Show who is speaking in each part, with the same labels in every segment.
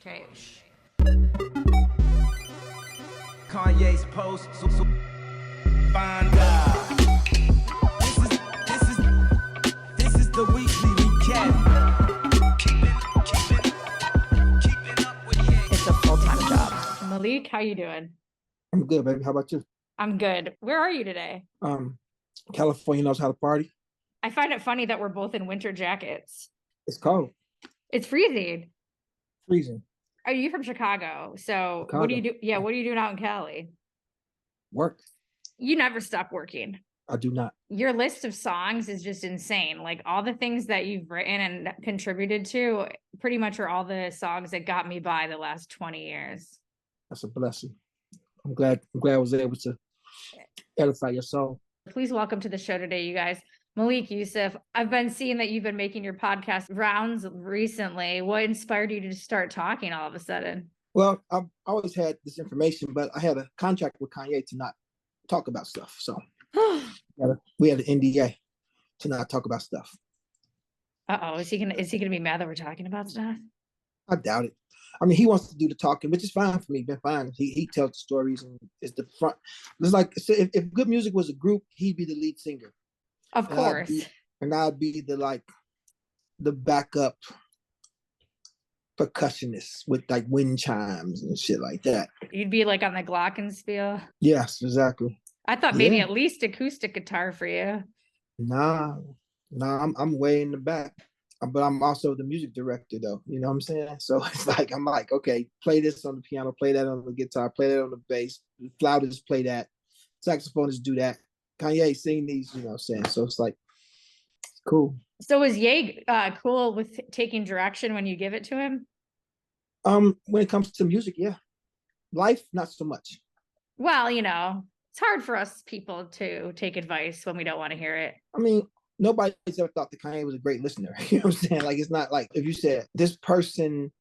Speaker 1: Okay.
Speaker 2: Kanye's post, find God. This is the weekly recap. Keeping up with Ye.
Speaker 1: It's a full-time job. Malik, how you doing?
Speaker 3: I'm good, baby. How about you?
Speaker 1: I'm good. Where are you today?
Speaker 3: California knows how to party.
Speaker 1: I find it funny that we're both in winter jackets.
Speaker 3: It's cold,
Speaker 1: It's freezing.
Speaker 3: freezing.
Speaker 1: Are you from Chicago? So what do you do? Yeah, what are you doing out in Cali?
Speaker 3: Work.
Speaker 1: You never stop working.
Speaker 3: I do not.
Speaker 1: Your list of songs is just insane. Like all the things that you've written and contributed to pretty much are all the songs that got me by the last 20 years.
Speaker 3: That's a blessing. I'm glad I was able to edify your soul.
Speaker 1: Please welcome to the show today, you guys. Malik Yusef, I've been seeing that you've been making your podcast rounds recently. What inspired you to start talking all of a sudden?
Speaker 3: Well, I've always had this information, but I had a contract with Kanye to not talk about stuff. So we had an NDA to not talk about stuff.
Speaker 1: Uh-oh, is he gonna be mad that we're talking about stuff?
Speaker 3: I doubt it. I mean, he wants to do the talking, which is fine for me. Been fine. He tells the stories and is the front. It's like if good music was a group, he'd be the lead singer.
Speaker 1: Of course.
Speaker 3: And I'd be the backup percussionist with like wind chimes and shit like that.
Speaker 1: You'd be like on the glockenspiel.
Speaker 3: Yes, exactly.
Speaker 1: I thought maybe at least acoustic guitar for you.
Speaker 3: Nah, I'm way in the back. But I'm also the music director though. You know what I'm saying? So it's like I'm like, okay, play this on the piano, play that on the guitar, play that on the bass, flautists play that, saxophonists do that. Kanye sing these, you know what I'm saying? So it's like cool.
Speaker 1: So is Ye cool with taking direction when you give it to him?
Speaker 3: When it comes to music, yeah. Life, not so much.
Speaker 1: Well, it's hard for us people to take advice when we don't want to hear it.
Speaker 3: I mean, nobody's ever thought that Kanye was a great listener. You know what I'm saying? Like, it's not like if you said this person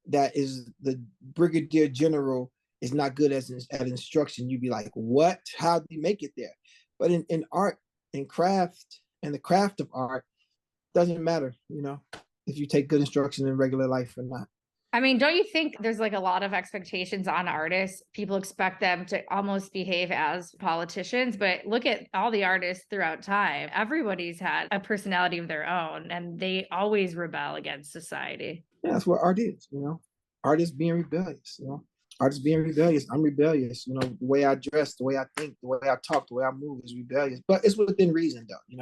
Speaker 3: that is the brigadier general is not good at instruction, you'd be like, what? How did he make it there? But in art and craft and the craft of art, doesn't matter, if you take good instruction in regular life or not.
Speaker 1: I mean, don't you think there's like a lot of expectations on artists? People expect them to almost behave as politicians, but look at all the artists throughout time. Everybody's had a personality of their own and they always rebel against society.
Speaker 3: Yeah, that's what art is, Art is being rebellious, Artists being rebellious. I'm rebellious, the way I dress, the way I think, the way I talk, the way I move is rebellious. But it's within reason though, I'm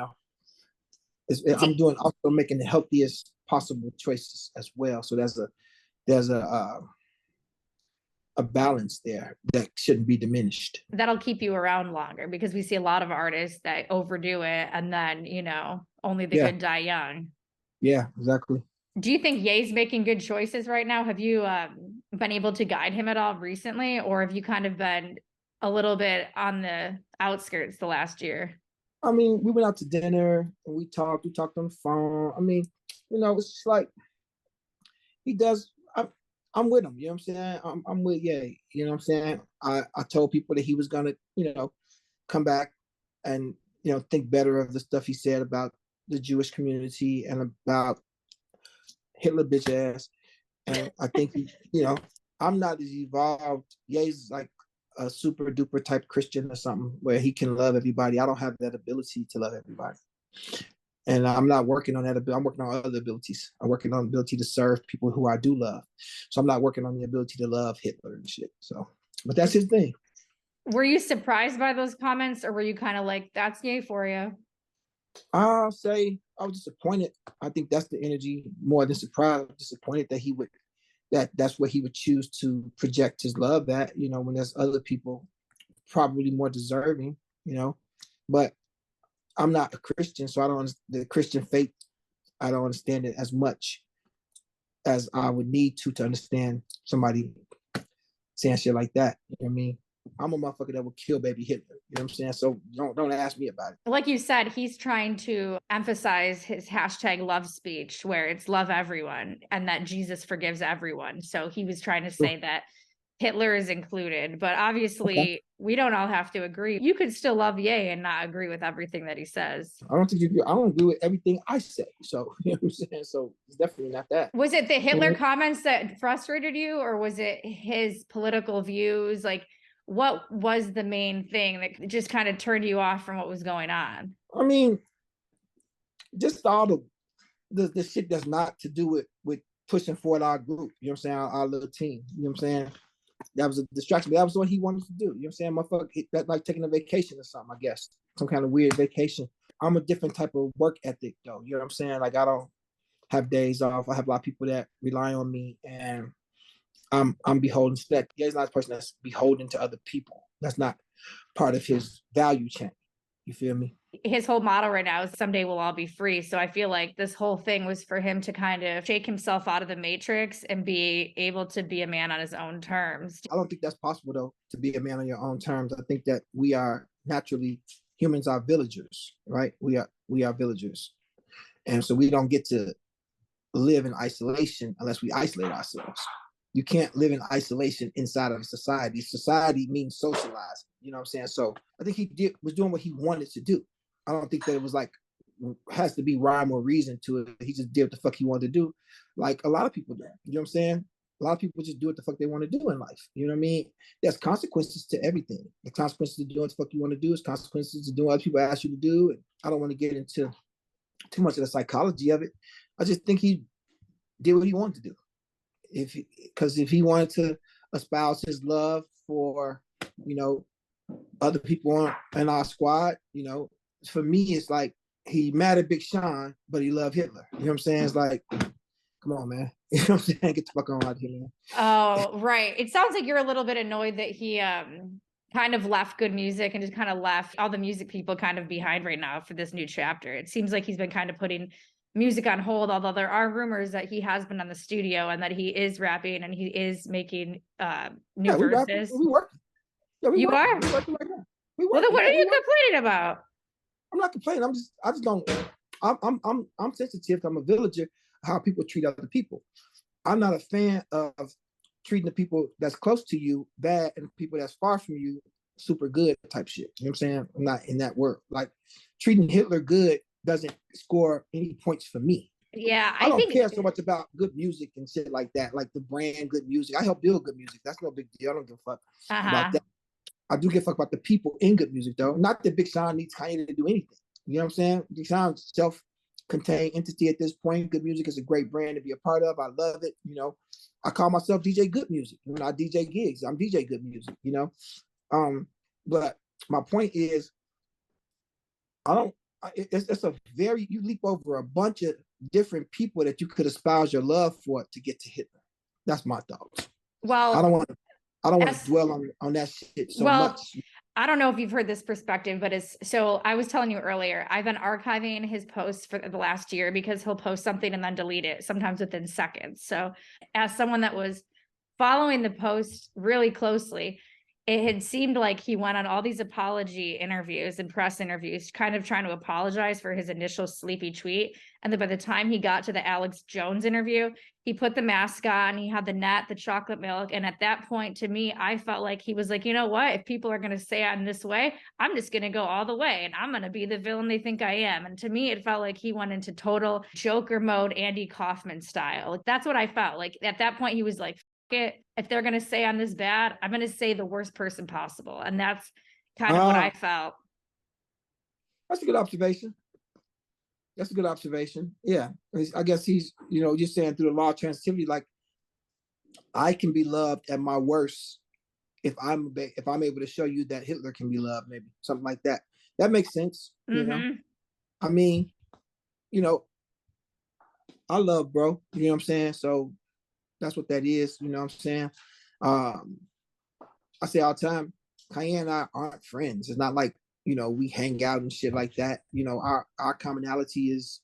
Speaker 3: also making the healthiest possible choices as well. So there's a balance there that shouldn't be diminished.
Speaker 1: That'll keep you around longer because we see a lot of artists that overdo it and then, only the good die young.
Speaker 3: Yeah, exactly.
Speaker 1: Do you think Ye's making good choices right now? Have you been able to guide him at all recently, or have you kind of been a little bit on the outskirts the last year?
Speaker 3: I mean, we went out to dinner and we talked on the phone. I mean, it's just like he does. I'm with him, you know what I'm saying? I'm with Ye, you know what I'm saying? I told people that he was gonna, come back and, think better of the stuff he said about the Jewish community and about Hitler bitch ass. And I think I'm not as evolved. Ye's like a super duper type Christian or something where he can love everybody. I don't have that ability to love everybody. And I'm not working on that. I'm working on other abilities. I'm working on the ability to serve people who I do love. So I'm not working on the ability to love Hitler and shit. So, but that's his thing.
Speaker 1: Were you surprised by those comments, or were you kind of like, that's Ye for you?
Speaker 3: I'll say I was disappointed. I think that's the energy more than surprised. Disappointed that that's what he would choose to project his love at, when there's other people probably more deserving, but I'm not a Christian, so I don't the Christian faith. I don't understand it as much as I would need to understand somebody saying shit like that. You know what I mean? I'm a motherfucker that would kill baby Hitler. You know what I'm saying? So don't ask me about it.
Speaker 1: Like you said, he's trying to emphasize his hashtag love speech, where it's love everyone and that Jesus forgives everyone. So he was trying to say that Hitler is included, but obviously we don't all have to agree. You could still love Ye and not agree with everything that he says.
Speaker 3: I don't agree with everything I say. So, you know what I'm saying? So it's definitely not that.
Speaker 1: Was it the Hitler comments that frustrated you, or was it his political views? Like, what was the main thing that just kind of turned you off from what was going on?
Speaker 3: I mean, just all the shit that's not to do with pushing forward our group, you know what I'm saying, our little team, you know what I'm saying? That was a distraction, but that was what he wanted to do, you know what I'm saying? Motherfucker, that's like taking a vacation or something, I guess. Some kind of weird vacation. I'm a different type of work ethic though, you know what I'm saying? Like I don't have days off. I have a lot of people that rely on me, and I'm beholden to that. He's not a person that's beholden to other people. That's not part of his value chain. You feel me?
Speaker 1: His whole motto right now is someday we'll all be free. So I feel like this whole thing was for him to kind of shake himself out of the matrix and be able to be a man on his own terms.
Speaker 3: I don't think that's possible though, to be a man on your own terms. I think that we are naturally, humans are villagers, right? We are villagers. And so we don't get to live in isolation unless we isolate ourselves. You can't live in isolation inside of a society. Society means socializing, you know what I'm saying? So I think he was doing what he wanted to do. I don't think that it was like, has to be rhyme or reason to it. He just did what the fuck he wanted to do. Like a lot of people do, you know what I'm saying? A lot of people just do what the fuck they want to do in life. You know what I mean? There's consequences to everything. The consequences to doing what the fuck you want to do is consequences to doing what other people ask you to do. And I don't want to get into too much of the psychology of it. I just think he did what he wanted to do. Because if he wanted to espouse his love for, you know, other people in our squad, you know, for me, it's like he mad at Big Sean, but he loved Hitler. You know what I'm saying? It's like, come on, man. You know what I'm saying? Get the fuck on out of here, man.
Speaker 1: Oh, right. It sounds like you're a little bit annoyed that he kind of left good music and just kind of left all the music people kind of behind right now for this new chapter. It seems like he's been kind of putting music on hold, although there are rumors that he has been on the studio and that he is rapping and he is making new verses.
Speaker 3: We working. Yeah,
Speaker 1: you
Speaker 3: working.
Speaker 1: are?
Speaker 3: We working right now.
Speaker 1: Well, then what are you complaining about?
Speaker 3: I'm not complaining. I just don't. I'm sensitive. I'm a villager. How people treat other people. I'm not a fan of treating the people that's close to you bad and people that's far from you super good type shit. You know what I'm saying? I'm not in that world. Like treating Hitler good doesn't score any points for me.
Speaker 1: Yeah,
Speaker 3: I don't care so much about good music and shit like that, like the brand good music. I help build good music. That's no big deal. I don't give a fuck about that. I do give a fuck about the people in good music though. Not that Big Sean needs Kanye to do anything. You know what I'm saying? Big Sean's self-contained entity at this point. Good music is a great brand to be a part of. I love it. You know, I call myself DJ Good Music. When I DJ gigs, I'm DJ Good Music. You know, but my point is, I don't. It's a very, you leap over a bunch of different people that you could espouse your love for to get to Hitler. That's my thoughts.
Speaker 1: Well,
Speaker 3: I don't want to dwell on that shit so much.
Speaker 1: I don't know if you've heard this perspective, but so I was telling you earlier, I've been archiving his posts for the last year because he'll post something and then delete it, sometimes within seconds. So as someone that was following the post really closely, it had seemed like he went on all these apology interviews and press interviews, kind of trying to apologize for his initial sleepy tweet. And then by the time he got to the Alex Jones interview, he put the mask on, he had the net, the chocolate milk. And at that point, to me, I felt like he was like, you know what? If people are going to say I'm this way, I'm just going to go all the way and I'm going to be the villain they think I am. And to me, it felt like he went into total Joker mode, Andy Kaufman style. Like, that's what I felt like. At that point, he was like, it, if they're going to say I'm this bad, I'm going to say the worst person possible. And that's kind of what I felt.
Speaker 3: That's a good observation. Yeah. I guess he's, you know, just saying through the law of transitivity, like I can be loved at my worst if I'm able to show you that Hitler can be loved, maybe something like that. That makes sense. You know, I mean, you know, I love bro, you know what I'm saying? So that's what that is, you know what I'm saying? I say all the time, Kanye and I aren't friends. It's not like, you know, we hang out and shit like that. You know, our commonality is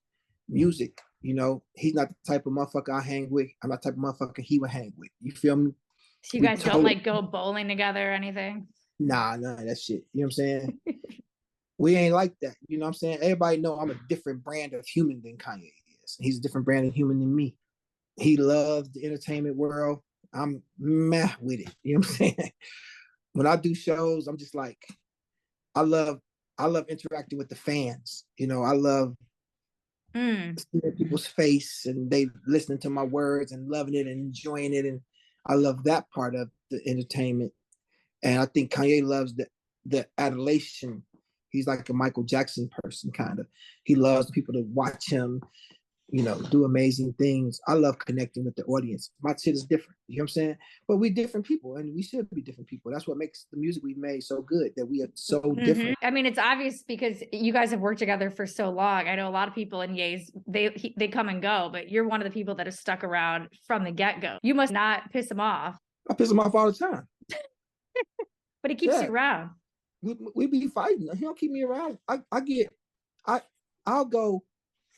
Speaker 3: music. You know, he's not the type of motherfucker I hang with. I'm not the type of motherfucker he would hang with. You feel me?
Speaker 1: So you guys don't like go bowling together or anything?
Speaker 3: Nah, none of that shit. You know what I'm saying? We ain't like that. You know what I'm saying? Everybody know I'm a different brand of human than Kanye is. He's a different brand of human than me. He loves the entertainment world. I'm mad with it. You know what I'm saying? When I do shows, I'm just like, I love I love interacting with the fans. You know, I love
Speaker 1: Mm.
Speaker 3: seeing people's face and they listening to my words and loving it and enjoying it. And I love that part of the entertainment. And I think Kanye loves the adulation. He's like a Michael Jackson person, kind of. He loves people to watch him, you know, do amazing things. I love connecting with the audience. My shit is different. You know what I'm saying? But we different people and we should be different people. That's what makes the music we made so good, that we are so different.
Speaker 1: I mean, it's obvious because you guys have worked together for so long. I know a lot of people in Ye's, they come and go, but you're one of the people that have stuck around from the get-go. You must not piss him off,
Speaker 3: I piss him off all the time.
Speaker 1: but he keeps
Speaker 3: Yeah.
Speaker 1: you around.
Speaker 3: We be fighting. He don't keep me around. I'll go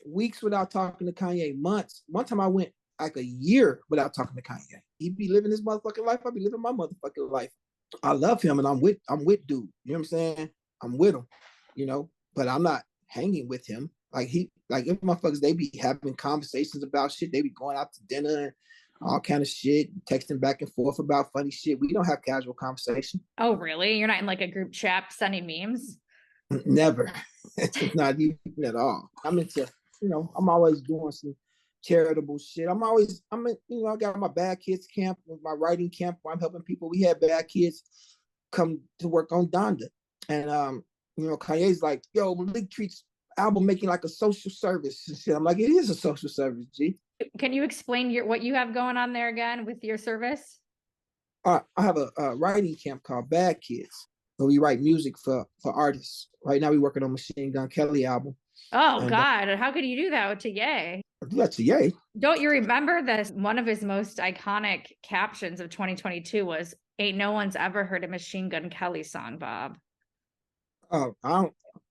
Speaker 3: weeks without talking to Kanye, months. One time I went like a year without talking to Kanye. He be living his motherfucking life. I be living my motherfucking life. I love him and I'm with dude. You know what I'm saying? I'm with him, you know, but I'm not hanging with him. Like if motherfuckers, they be having conversations about shit. They be going out to dinner and all kind of shit, texting back and forth about funny shit. We don't have casual conversation.
Speaker 1: Oh, really? You're not in like a group chat sending memes?
Speaker 3: Never. Not even at all. I'm into, you know, I'm always doing some charitable shit. I got my bad kids camp, my writing camp where I'm helping people. We had bad kids come to work on Donda. And Kanye's like, yo, Malik treats album making like a social service and shit. I'm like, it is a social service, G.
Speaker 1: Can you explain what you have going on there again with your service?
Speaker 3: I have a writing camp called Bad Kids, where we write music for artists. Right now, we're working on Machine Gun Kelly album.
Speaker 1: Oh,
Speaker 3: and,
Speaker 1: God. How could you do that to Ye?
Speaker 3: I do that to Ye.
Speaker 1: Don't you remember that one of his most iconic captions of 2022 was, "Ain't no one's ever heard a Machine Gun Kelly song, Bob."
Speaker 3: Oh, I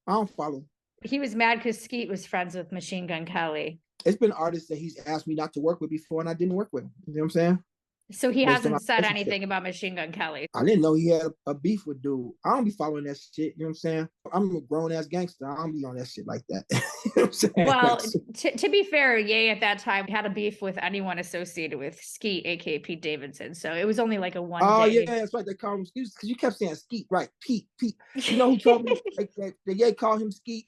Speaker 3: don't follow.
Speaker 1: He was mad because Skeet was friends with Machine Gun Kelly.
Speaker 3: It's been artists that he's asked me not to work with before, and I didn't work with him. You know what I'm saying?
Speaker 1: So he
Speaker 3: Based on
Speaker 1: hasn't
Speaker 3: our
Speaker 1: said
Speaker 3: relationship.
Speaker 1: anything about Machine Gun Kelly.
Speaker 3: I didn't know he had a beef with dude. I don't be following that shit. You know what I'm saying? I'm a grown ass gangster. I don't be on that shit like that. You know what I'm saying?
Speaker 1: Well, to be fair, Ye at that time had a beef with anyone associated with Skeet, aka Pete Davidson. So it was only like a one
Speaker 3: Oh
Speaker 1: day.
Speaker 3: yeah, that's right. They call him Skeet because you kept saying Skeet, right? Pete. You know who told me that Ye called him Skeet?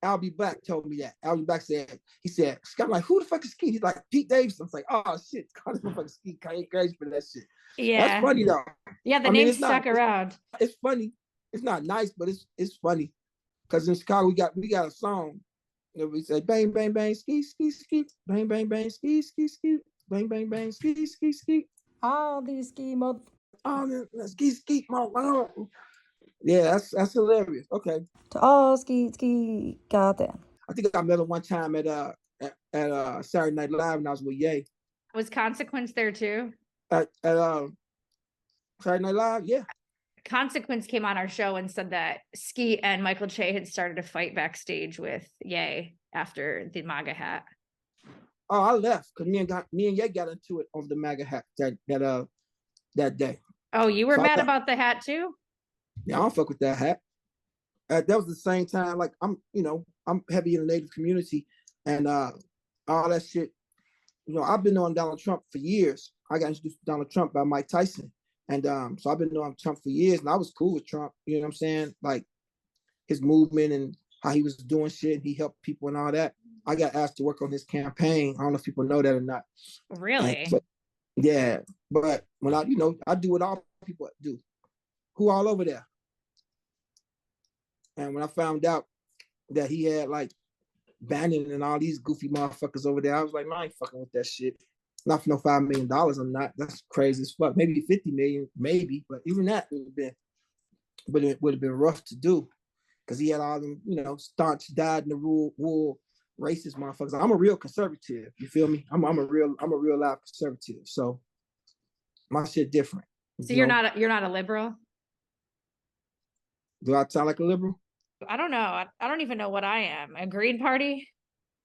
Speaker 3: Albie Black told me that. Albie Black he said, I'm like, who the fuck is Skeet? He's like, Pete Davidson. I was like, oh shit, call this motherfucker Skeet. Kanye crazy for that shit.
Speaker 1: Yeah.
Speaker 3: That's funny though.
Speaker 1: Yeah, the name stuck around.
Speaker 3: It's funny. It's not nice, but it's funny. Because in Chicago we got a song. You know, we say bang bang bang skeet skeet skeet, bang bang bang skeet skeet skeet, bang bang bang skeet skeet skeet.
Speaker 1: All these ski mother.
Speaker 3: Oh, skeet skeet, my. Yeah, that's hilarious. Okay.
Speaker 4: To all ski, goddamn.
Speaker 3: I think I met him one time at Saturday Night Live when I was with Ye.
Speaker 1: Was Consequence there too?
Speaker 3: At Saturday Night Live, yeah.
Speaker 1: Consequence came on our show and said that Skeet and Michael Che had started a fight backstage with Ye after the MAGA hat.
Speaker 3: Oh, I left because me and Ye got into it over the MAGA hat that day.
Speaker 1: Oh, you were mad about the hat too?
Speaker 3: Yeah, I don't fuck with that hat. That was the same time, like I'm heavy in the Native community and all that shit. You know, I've been on Donald Trump for years. I got introduced to Donald Trump by Mike Tyson. And so I've been knowing Trump for years and I was cool with Trump, you know what I'm saying? Like his movement and how he was doing shit and he helped people and all that. I got asked to work on his campaign. I don't know if people know that or not.
Speaker 1: Really?
Speaker 3: So, yeah. But when I do what all people do. Who all over there? And when I found out that he had like Bannon and all these goofy motherfuckers over there, I was like, no, I ain't fucking with that shit. Not for no $5 million. I'm not. That's crazy as fuck. Maybe 50 million, maybe, but even that would have been rough to do because he had all them, staunch, dyed in the wool racist motherfuckers. I'm a real conservative. You feel me? I'm a real live conservative. So my shit different.
Speaker 1: So you're not a liberal?
Speaker 3: Do I sound like a liberal?
Speaker 1: I don't know. I don't even know what I am. A Green Party?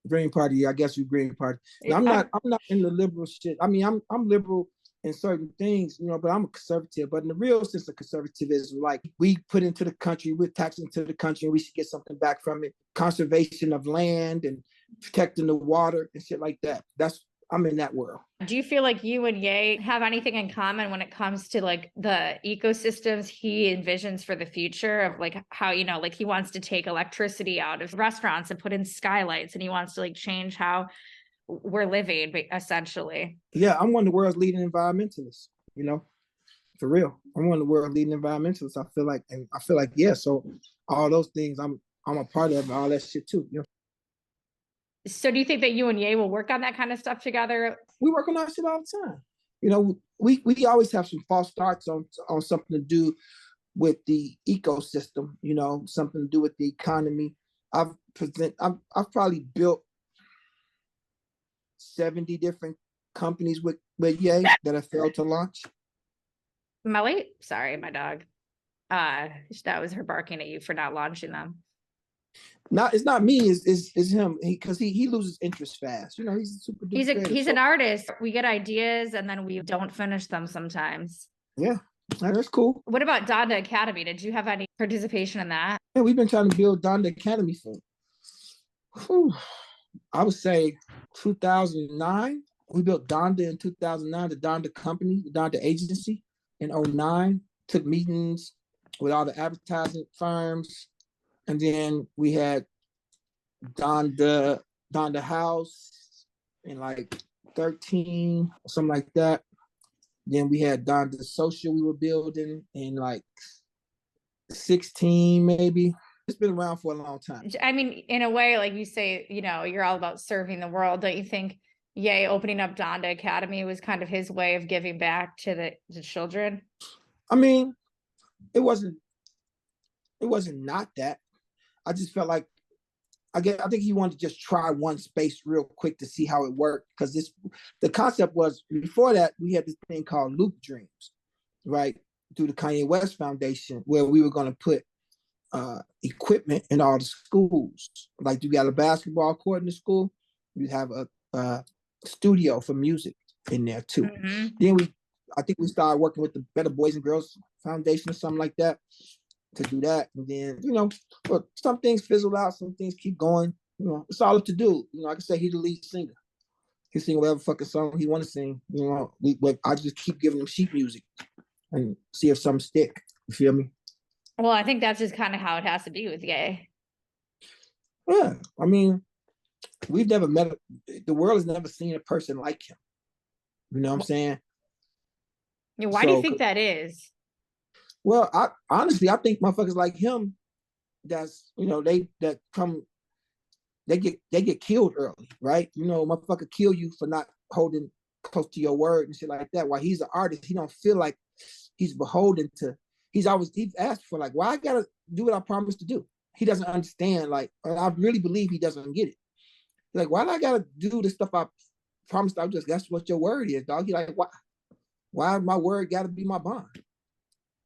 Speaker 3: Green Party, I guess you Green Party. No, I'm not in the liberal shit. I mean, I'm liberal in certain things, but I'm a conservative. But in the real sense of conservatism, like we put into the country, we're taxing into the country, and we should get something back from it. Conservation of land and protecting the water and shit like that. I'm in that world.
Speaker 1: Do you feel like you and Ye have anything in common when it comes to like the ecosystems he envisions for the future of like how, you know, like he wants to take electricity out of restaurants and put in skylights, and he wants to like change how we're living, essentially?
Speaker 3: Yeah, I'm one of the world's leading environmentalists, you know, for real. I'm one of the world's leading environmentalists. I feel like, yeah, so all those things I'm a part of, all that shit too, you know.
Speaker 1: So do you think that you and Ye will work on that kind of stuff together?
Speaker 3: We work on that shit all the time. You know, we always have some false starts on something to do with the ecosystem, you know, something to do with the economy. I've probably built 70 different companies with Ye that have failed to launch.
Speaker 1: Melly? Sorry, my dog. That was her barking at you for not launching them.
Speaker 3: It's not me, it's him, because he loses interest fast. You know, he's a super duper
Speaker 1: he's an artist. We get ideas and then we don't finish them sometimes.
Speaker 3: Yeah, that's cool.
Speaker 1: What about Donda Academy? Did you have any participation in that?
Speaker 3: Yeah, we've been trying to build Donda Academy for, I would say 2009. We built Donda in 2009, the Donda company, the Donda agency in 2009. Took meetings with all the advertising firms. And then we had Donda House in like 13, something like that. Then we had Donda Social we were building in like 16, maybe. It's been around for a long time.
Speaker 1: I mean, in a way, like you say, you know, you're all about serving the world. Don't you think Ye opening up Donda Academy was kind of his way of giving back to the children?
Speaker 3: I mean, it wasn't not that. I just felt like I think he wanted to just try one space real quick to see how it worked. Because the concept was, before that, we had this thing called Loop Dreams, right? Through the Kanye West Foundation, where we were going to put equipment in all the schools. Like, you got a basketball court in the school, you have a studio for music in there too. Mm-hmm. Then I think we started working with the Better Boys and Girls Foundation or something like that to do that. And then, you know, but some things fizzle out, some things keep going. You know, it's all up to do. You know, like I say, he's the lead singer. He sing whatever fucking song he want to sing. You know, I just keep giving him sheet music and see if some stick. You feel me?
Speaker 1: Well, I think that's just kind of how it has to be with Ye.
Speaker 3: Yeah, I mean, we've never met. The world has never seen a person like him. You know what I'm saying?
Speaker 1: Yeah, why do you think that is?
Speaker 3: Well, honestly, I think motherfuckers like him, that's, you know, they get killed early, right? You know, motherfucker kill you for not holding close to your word and shit like that. While he's an artist, he don't feel like he's beholden to. He's asked for, like, why I gotta do what I promised to do? He doesn't understand. Like, I really believe he doesn't get it. Like, why do I gotta do the stuff I promised? That's what your word is, dog. He like, why my word gotta be my bond?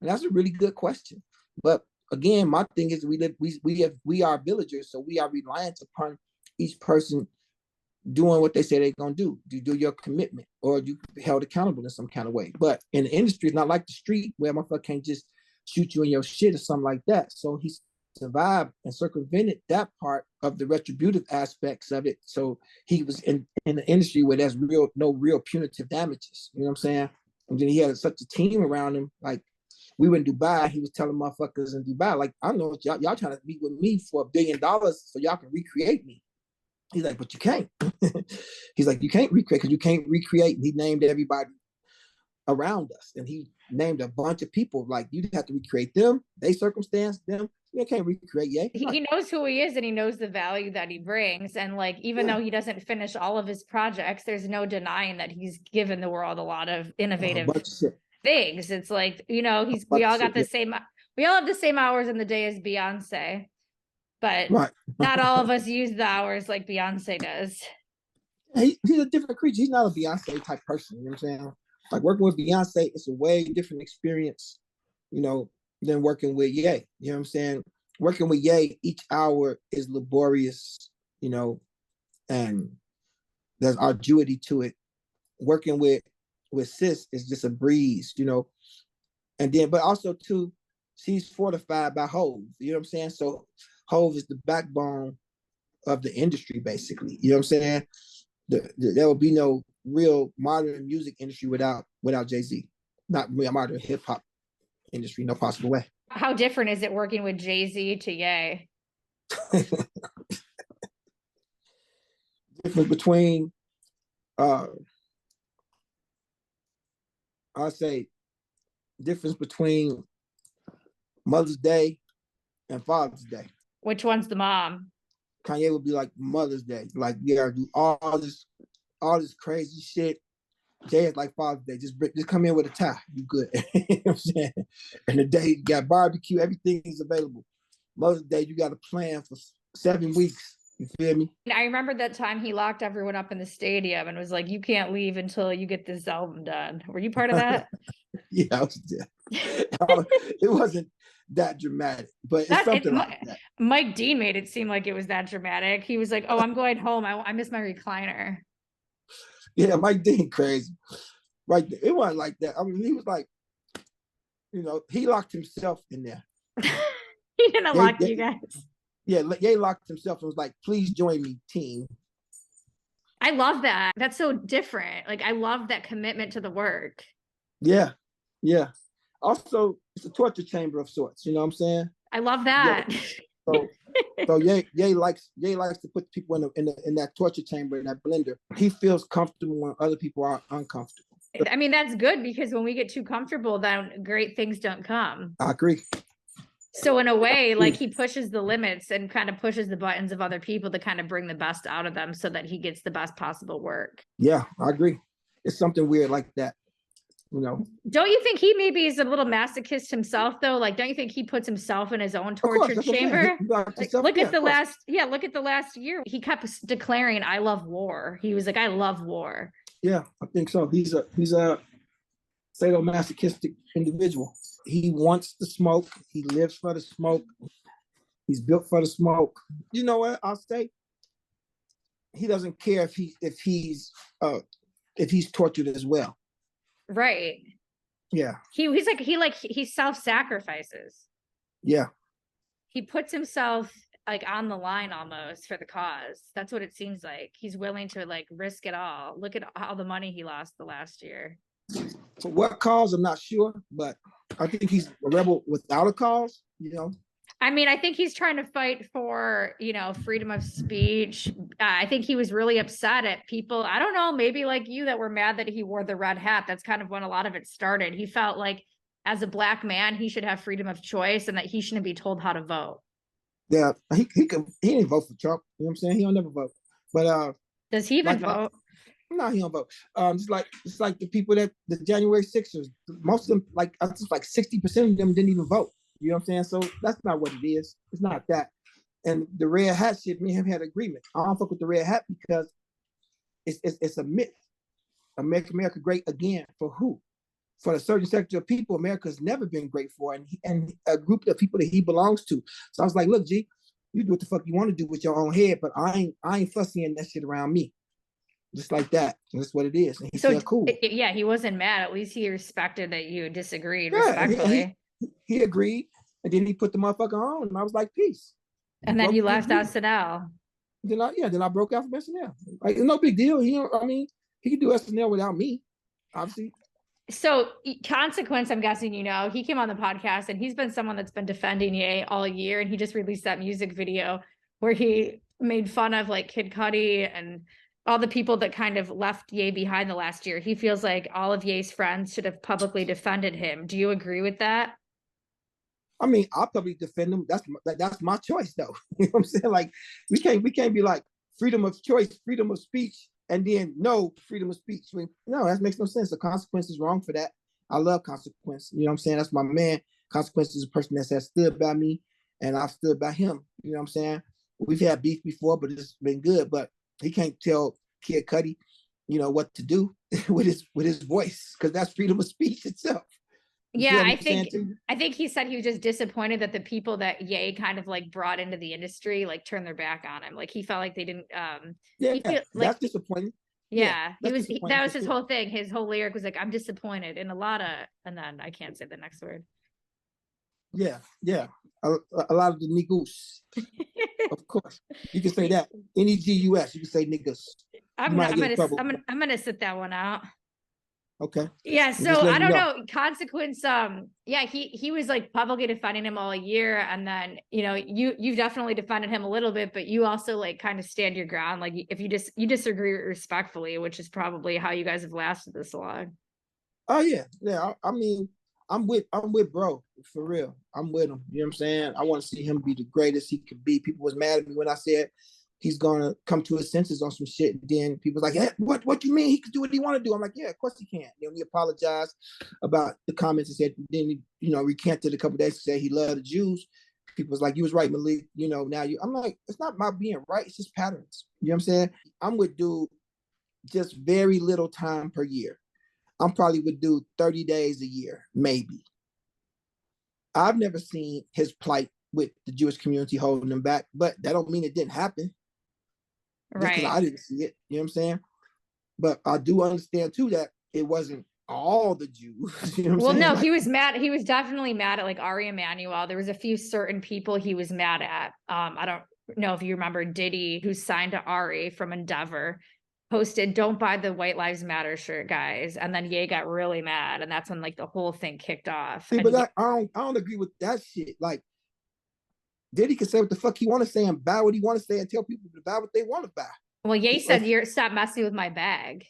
Speaker 3: And that's a really good question. But again, my thing is we are villagers, so we are reliant upon each person doing what they say they're gonna do. You do your commitment, or you held accountable in some kind of way. But in the industry, it's not like the street where motherfucker can't just shoot you in your shit or something like that. So he survived and circumvented that part of the retributive aspects of it. So he was in the industry where there's no real punitive damages. You know what I'm saying? And then he had such a team around him. Like, we were in Dubai, he was telling motherfuckers in Dubai, like, I know y'all trying to meet with me for $1 billion so y'all can recreate me. He's like, but you can't. He's like, you can't recreate because you can't recreate. And he named everybody around us. And he named a bunch of people. Like, you have to recreate them, they circumstance them. You can't recreate yet.
Speaker 1: He knows who he is and he knows the value that he brings. And like, even though he doesn't finish all of his projects, there's no denying that he's given the world a lot of innovative things. It's like, you know, we all have the same hours in the day as Beyonce, but not all of us use the hours like Beyonce does.
Speaker 3: He's a different creature. He's not a Beyonce type person. You know what I'm saying? Like, working with Beyonce, it's a way different experience, you know, than working with Ye. You know what I'm saying? Working with Ye, each hour is laborious, you know, and there's arduity to it. Working with Sis is just a breeze, you know. And then, but also too, she's fortified by Hove. You know what I'm saying? So Hove is the backbone of the industry, basically. You know what I'm saying? There will be no real modern music industry without Jay Z. Not real modern hip hop industry, no possible way.
Speaker 1: How different is it working with Jay Z to Ye?
Speaker 3: Difference between, I say, difference between Mother's Day and Father's Day.
Speaker 1: Which one's the mom?
Speaker 3: Kanye would be like Mother's Day, like we gotta do all this crazy shit. Jay is like Father's Day, just come in with a tie, you good. You know what I'm saying? And the day you got barbecue, everything is available. Mother's Day, you got a plan for 7 weeks. You feel me?
Speaker 1: I remember that time he locked everyone up in the stadium and was like, "You can't leave until you get this album done." Were you part of that?
Speaker 3: Yeah, I was there. It wasn't that dramatic, but it's something like that.
Speaker 1: Mike Dean made it seem like it was that dramatic. He was like, "Oh, I'm going home. I miss my recliner."
Speaker 3: Yeah, Mike Dean crazy. Right, it wasn't like that. I mean, he was like, he locked himself in there.
Speaker 1: He didn't lock you guys.
Speaker 3: Yeah, Ye locked himself and was like, "Please join me, team."
Speaker 1: I love that. That's so different. Like, I love that commitment to the work.
Speaker 3: Yeah. Also, it's a torture chamber of sorts. You know what I'm saying?
Speaker 1: I love that.
Speaker 3: Yeah. So Ye likes to put people in that torture chamber, in that blender. He feels comfortable when other people are uncomfortable.
Speaker 1: I mean, that's good, because when we get too comfortable, then great things don't come.
Speaker 3: I agree.
Speaker 1: So in a way, like, he pushes the limits and kind of pushes the buttons of other people to kind of bring the best out of them so that he gets the best possible work.
Speaker 3: Yeah, I agree. It's something weird like that.
Speaker 1: Don't you think he maybe is a little masochist himself, though? Like, don't you think he puts himself in his own torture chamber? Look at the last year. He kept declaring, "I love war." He was like, "I love war."
Speaker 3: Yeah, I think so. He's a sadomasochistic individual. He wants the smoke. He lives for the smoke. He's built for the smoke. You know what I'll say? He doesn't care if he's tortured as well.
Speaker 1: Right.
Speaker 3: Yeah.
Speaker 1: He self-sacrifices.
Speaker 3: Yeah.
Speaker 1: He puts himself like on the line almost for the cause. That's what it seems like. He's willing to like risk it all. Look at all the money he lost the last year.
Speaker 3: For what cause, I'm not sure, but I think he's a rebel without a cause,
Speaker 1: I mean, I think he's trying to fight for, freedom of speech. I think he was really upset at people, I don't know, maybe like you, that were mad that he wore the red hat. That's kind of when a lot of it started. He felt like as a Black man, he should have freedom of choice and that he shouldn't be told how to vote.
Speaker 3: Yeah, he didn't vote for Trump. You know what I'm saying? He don't never vote. But
Speaker 1: does he even vote?
Speaker 3: No, he don't vote. It's like the people that the January 6ers, most of them, like 60% of them didn't even vote. You know what I'm saying? So that's not what it is. It's not that. And the red hat shit, me and him had an agreement. I don't fuck with the red hat because it's a myth. Make America great again for who? For a certain sector of people, America's never been great for, and a group of people that he belongs to. So I was like, look, G, you do what the fuck you want to do with your own head, but I ain't fussing that shit around me. Just like that. And that's what it is. And he said, cool.
Speaker 1: Yeah, he wasn't mad. At least he respected that you disagreed
Speaker 3: respectfully. He agreed, and then he put the motherfucker on, and I was like, peace.
Speaker 1: And then you left SNL.
Speaker 3: Then I broke out from SNL. Like, it's no big deal. He could do SNL without me, obviously.
Speaker 1: So Consequence, I'm guessing, he came on the podcast and he's been someone that's been defending Ye all year. And he just released that music video where he made fun of like Kid Cudi and all the people that kind of left Ye behind the last year. He feels like all of Ye's friends should have publicly defended him. Do you agree with that?
Speaker 3: I mean, I'll probably defend him. That's my choice, though. You know what I'm saying? Like, we can't be like freedom of choice, freedom of speech, and then no freedom of speech. I mean, no, that makes no sense. The Consequence is wrong for that. I love Consequence. You know what I'm saying? That's my man. Consequence is a person that has stood by me, and I've stood by him. You know what I'm saying? We've had beef before, but it's been good. But he can't tell Kid Cudi, what to do with his voice, because that's freedom of speech itself.
Speaker 1: Yeah, I think he said he was just disappointed that the people that Ye kind of like brought into the industry like turned their back on him. Like he felt like they didn't.
Speaker 3: That's disappointing.
Speaker 1: Yeah, that was his whole thing. His whole lyric was like, "I'm disappointed in a lot of," and then I can't say the next word.
Speaker 3: Yeah, yeah. A lot of the niggas, of course. You can say that. N-E-G-U-S. You can say niggas. You might get in trouble.
Speaker 1: I'm gonna sit that one out.
Speaker 3: Okay.
Speaker 1: Yeah,
Speaker 3: I'm
Speaker 1: so
Speaker 3: just
Speaker 1: I
Speaker 3: letting you
Speaker 1: don't
Speaker 3: know.
Speaker 1: know. Consequence, yeah, he was like publicly defending him all year, and then you definitely defended him a little bit, but you also like kind of stand your ground. Like if you disagree respectfully, which is probably how you guys have lasted this long.
Speaker 3: Oh yeah, yeah. I mean, I'm with bro for real. I'm with him. You know what I'm saying? I want to see him be the greatest he could be. People was mad at me when I said he's gonna come to his senses on some shit. And then people was like, hey, what you mean he could do what he want to do? I'm like, yeah, of course he can. He apologized about the comments and said, then he recanted a couple days to say he loved the Jews. People was like, you was right, Malik. Now I'm like, it's not my being right, it's just patterns. You know what I'm saying? I'm with dude just very little time per year. I'm probably would do 30 days a year, maybe. I've never seen his plight with the Jewish community holding him back, but that don't mean it didn't happen. Just because I didn't see it, you know what I'm saying? But I do understand too that it wasn't all the Jews. You know what I'm saying?
Speaker 1: No, he was mad. He was definitely mad at like Ari Emanuel. There was a few certain people he was mad at. I don't know if you remember Diddy, who's signed to Ari from Endeavor, posted "Don't buy the White Lives Matter shirt, guys," and then Ye got really mad, and that's when like the whole thing kicked off.
Speaker 3: See, but I don't agree with that shit. Like, Diddy can say what the fuck he want to say and buy what he want to say and tell people to buy what they want to buy.
Speaker 1: Well, Ye said, "Stop messing with my bag."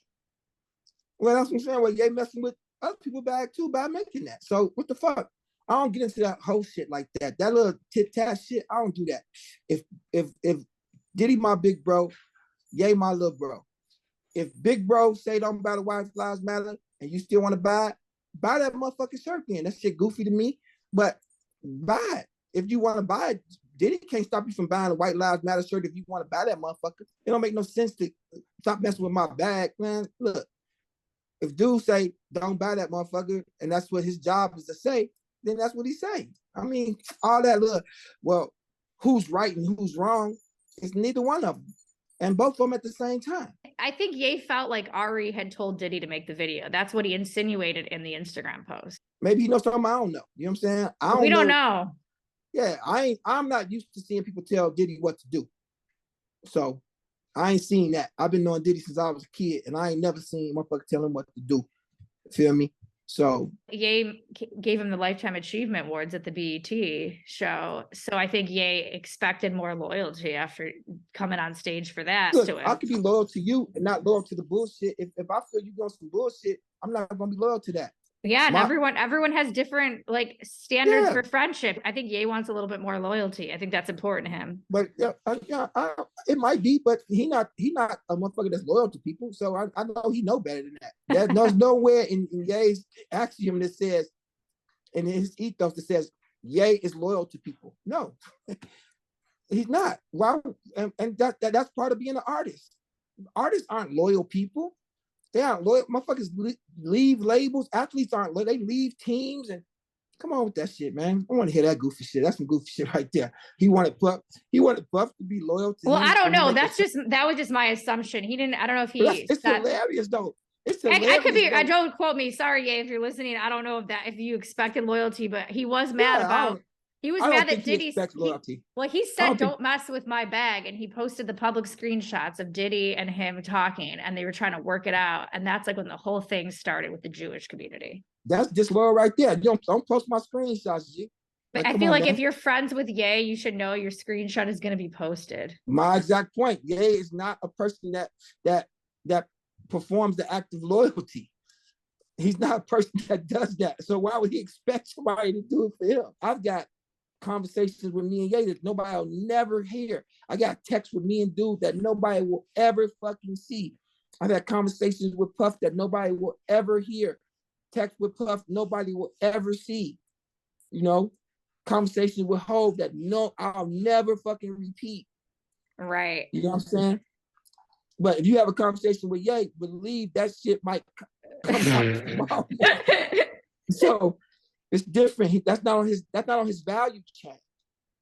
Speaker 3: Well, that's what I'm saying. Well, Ye messing with other people's bag too by making that. So what the fuck? I don't get into that whole shit like that. That little tit-tat shit, I don't do that. If Diddy my big bro, Ye my little bro. If big bro say don't buy the White Lives Matter and you still want to buy that motherfucking shirt then. That shit goofy to me. But buy it. If you want to buy it, Diddy can't stop you from buying a White Lives Matter shirt if you want to buy that motherfucker. It don't make no sense to stop messing with my bag, man. Look, if dude say don't buy that motherfucker and that's what his job is to say, then that's what he say. I mean, all that look, well, who's right and who's wrong is neither one of them. And both of them at the same time.
Speaker 1: I think Ye felt like Ari had told Diddy to make the video. That's what he insinuated in the Instagram post.
Speaker 3: Maybe he knows something I don't know. You know what I'm saying?
Speaker 1: We don't know.
Speaker 3: Yeah, I'm not used to seeing people tell Diddy what to do. So I ain't seen that. I've been knowing Diddy since I was a kid, and I ain't never seen motherfucker tell him what to do. Feel me? So
Speaker 1: Ye gave him the Lifetime Achievement Awards at the BET show. So I think Ye expected more loyalty after coming on stage for that.
Speaker 3: Look, I could be loyal to you and not loyal to the bullshit. If I feel you doing some bullshit, I'm not gonna be loyal to that.
Speaker 1: Yeah, and everyone has different like standards for friendship. I think Ye wants a little bit more loyalty. I think that's important to him.
Speaker 3: But it might be, but he not a motherfucker that's loyal to people. So I know he know better than that. There's nowhere in Ye's axiom that says, in his ethos that says Ye is loyal to people. No, he's not. Why? And that's part of being an artist. Artists aren't loyal people. They aren't loyal. Motherfuckers leave labels. Athletes aren't loyal. They leave teams and come on with that shit, man. I want to hear that goofy shit. That's some goofy shit right there. He wanted Puff to be loyal to him.
Speaker 1: Well, I don't know. That was just my assumption. He didn't. I don't know if he.
Speaker 3: It's hilarious though. It's hilarious.
Speaker 1: I could be. I don't quote me. Sorry, Ye, if you're listening. I don't know if you expected loyalty, but he was mad about. He was mad that Diddy. He said, "Don't mess with my bag," and he posted the public screenshots of Diddy and him talking, and they were trying to work it out. And that's like when the whole thing started with the Jewish community.
Speaker 3: That's disloyal right there. Don't post my screenshots, G.
Speaker 1: But I feel like if you're friends with Ye, you should know your screenshot is going to be posted.
Speaker 3: My exact point. Ye is not a person that performs the act of loyalty. He's not a person that does that. So why would he expect somebody to do it for him? I've got conversations with me and Ye that nobody will never hear. I got texts with me and dude that nobody will ever fucking see. I've had conversations with Puff that nobody will ever hear. Text with Puff nobody will ever see. You know, conversations with Hov that I'll never fucking repeat.
Speaker 1: Right.
Speaker 3: You know what I'm saying? But if you have a conversation with Ye, believe that shit might come out tomorrow. So it's different. That's not on his value chain.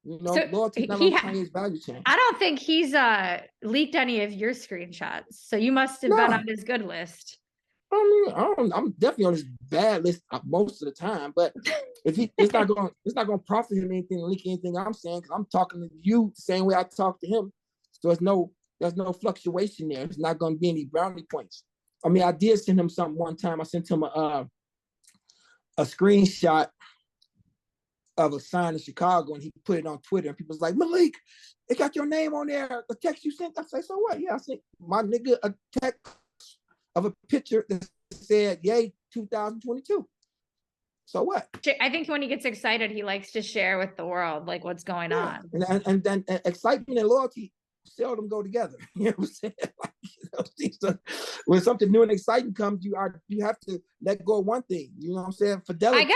Speaker 3: You know, so loyalty is not on Kanye's value chain.
Speaker 1: I don't think he's leaked any of your screenshots. So you must have been on his good list.
Speaker 3: I mean, I'm definitely on his bad list most of the time, but if it's not gonna profit him anything, leak anything I'm saying, because I'm talking to you the same way I talk to him. So there's no fluctuation there. There's not gonna be any brownie points. I mean, I did send him something one time. I sent him a screenshot of a sign in Chicago, and he put it on Twitter, and people was like, Malik, it got your name on there. The text you sent. I say, so what? Yeah, I sent my nigga a text of a picture that said, yay, 2022. So what?
Speaker 1: I think when he gets excited, he likes to share with the world like what's going on.
Speaker 3: And then excitement and loyalty seldom go together. You know what I'm saying? Like, when something new and exciting comes, you have to let go of one thing. You know what I'm saying? Fidelity.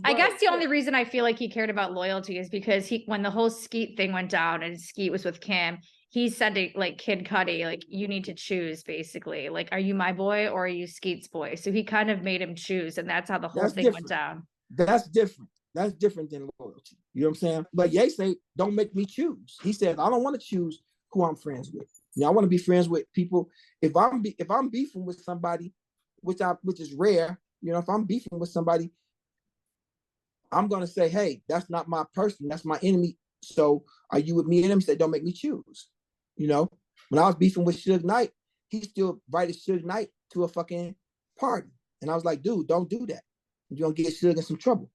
Speaker 1: I guess the only reason I feel like he cared about loyalty is because when the whole Skeet thing went down and Skeet was with Kim, he said to like Kid Cudi, like, you need to choose, basically. Like, are you my boy or are you Skeet's boy? So he kind of made him choose, and that's how the whole thing went down.
Speaker 3: That's different. That's different than loyalty. You know what I'm saying? But Ye say, don't make me choose. He said, I don't want to choose who I'm friends with. You know, I want to be friends with people. If I'm beefing with somebody, which is rare, you know, if I'm beefing with somebody, I'm gonna say, hey, that's not my person, that's my enemy. So are you with me and him? He said, don't make me choose. You know, when I was beefing with Suge Knight, he still invited Suge Knight to a fucking party. And I was like, dude, don't do that. You're gonna get Suge in some trouble.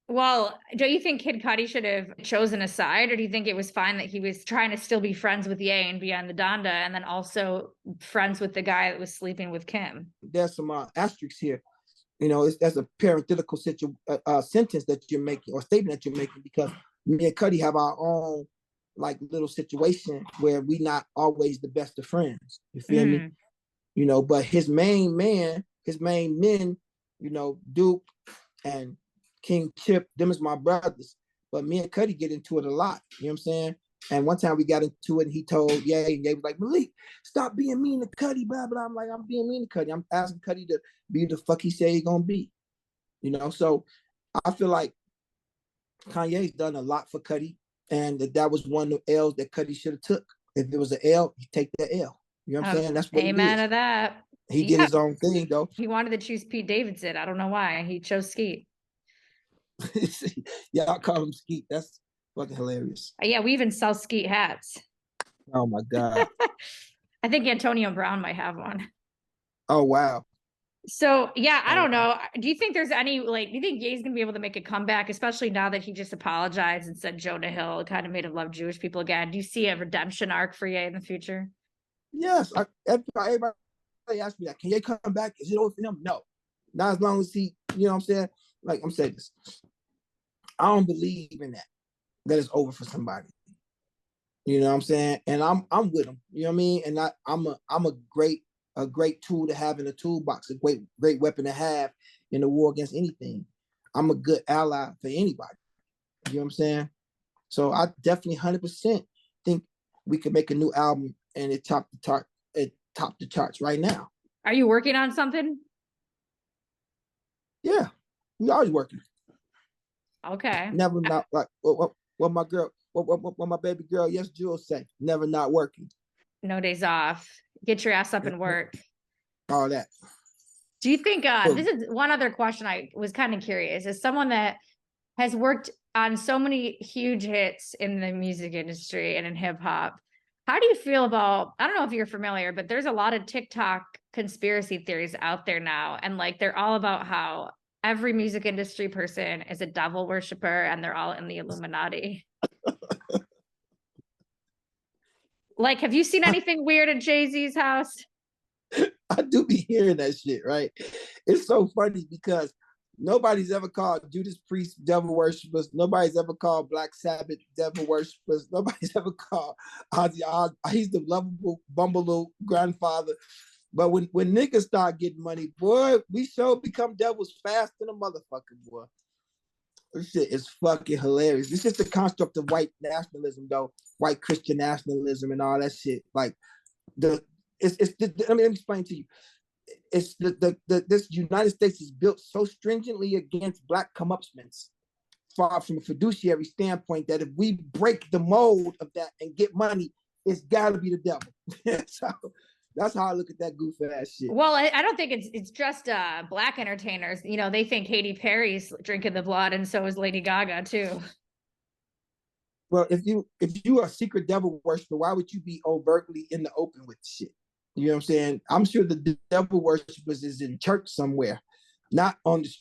Speaker 1: Well, do you think Kid Cudi should have chosen a side, or do you think it was fine that he was trying to still be friends with Ye and be on the Donda, and then also friends with the guy that was sleeping with Kim?
Speaker 3: There's some asterisks here. You know, that's a parenthetical sentence that you're making, or statement that you're making, because me and Cudi have our own like little situation where we not always the best of friends. You feel me? You know, but his main men, you know, Duke and King Chip, them is my brothers. But me and Cudi get into it a lot. You know what I'm saying? And one time we got into it, and he told Ye, and Ye was like, Malik, stop being mean to Cudi, blah, blah. I'm like, I'm being mean to Cudi. I'm asking Cudi to be the fuck he said he's gonna be. You know, so I feel like Kanye's done a lot for Cudi, and that was one of the L's that Cudi should have took. If it was an L, he take the L. You know what I'm saying? That's what
Speaker 1: amen to that.
Speaker 3: He did his own thing, though.
Speaker 1: He wanted to choose Pete Davidson. I don't know why. He chose Skeet.
Speaker 3: Yeah, I call him Skeet. That's fucking hilarious.
Speaker 1: Yeah, we even sell Skeet hats.
Speaker 3: Oh my God.
Speaker 1: I think Antonio Brown might have one.
Speaker 3: Oh wow.
Speaker 1: So yeah, I don't know. Do you think there's any do you think Ye's gonna be able to make a comeback, especially now that he just apologized and said Jonah Hill kind of made him love Jewish people again? Do you see a redemption arc for Ye in the future?
Speaker 3: Yes. Everybody asked me that. Can Ye come back? Is it over for him? No. Not as long as he, you know what I'm saying? Like I'm saying this. I don't believe in that it's over for somebody. You know what I'm saying? And I'm with him. You know what I mean? And I'm a great tool to have in the toolbox, a great weapon to have in the war against anything. I'm a good ally for anybody. You know what I'm saying? So I definitely 100% think we could make a new album and it top the charts right now.
Speaker 1: Are you working on something?
Speaker 3: Yeah, we always working.
Speaker 1: Okay.
Speaker 3: Never not like what my girl, what my baby girl, yes, Jules say, never not working.
Speaker 1: No days off. Get your ass up and work.
Speaker 3: All that.
Speaker 1: Do you think this is one other question I was kind of curious, as someone that has worked on so many huge hits in the music industry and in hip hop, how do you feel about, I don't know if you're familiar, but there's a lot of TikTok conspiracy theories out there now, and like they're all about how every music industry person is a devil worshiper and they're all in the Illuminati. Like, have you seen anything weird at Jay Z's house?
Speaker 3: I do be hearing that shit, right? It's so funny because nobody's ever called Judas Priest devil worshippers. Nobody's ever called Black Sabbath devil worshippers. Nobody's ever called Ozzy. He's the lovable bumbaloo grandfather. But when niggas start getting money, boy, we sure become devils fast than a motherfucker, boy. This shit is fucking hilarious. It's just a construct of white nationalism, though. White Christian nationalism and all that shit. Like let me explain to you. It's this United States is built so stringently against black comeuppance, far from a fiduciary standpoint, that if we break the mold of that and get money, it's got to be the devil. So That's how I look at that goof ass shit.
Speaker 1: Well, I don't think it's just black entertainers. You know, they think Katy Perry's drinking the blood, and so is Lady Gaga too.
Speaker 3: Well, if you are a secret devil worshiper, why would you be overtly in the open with shit? You know what I'm saying? I'm sure the devil worshippers is in church somewhere, not on the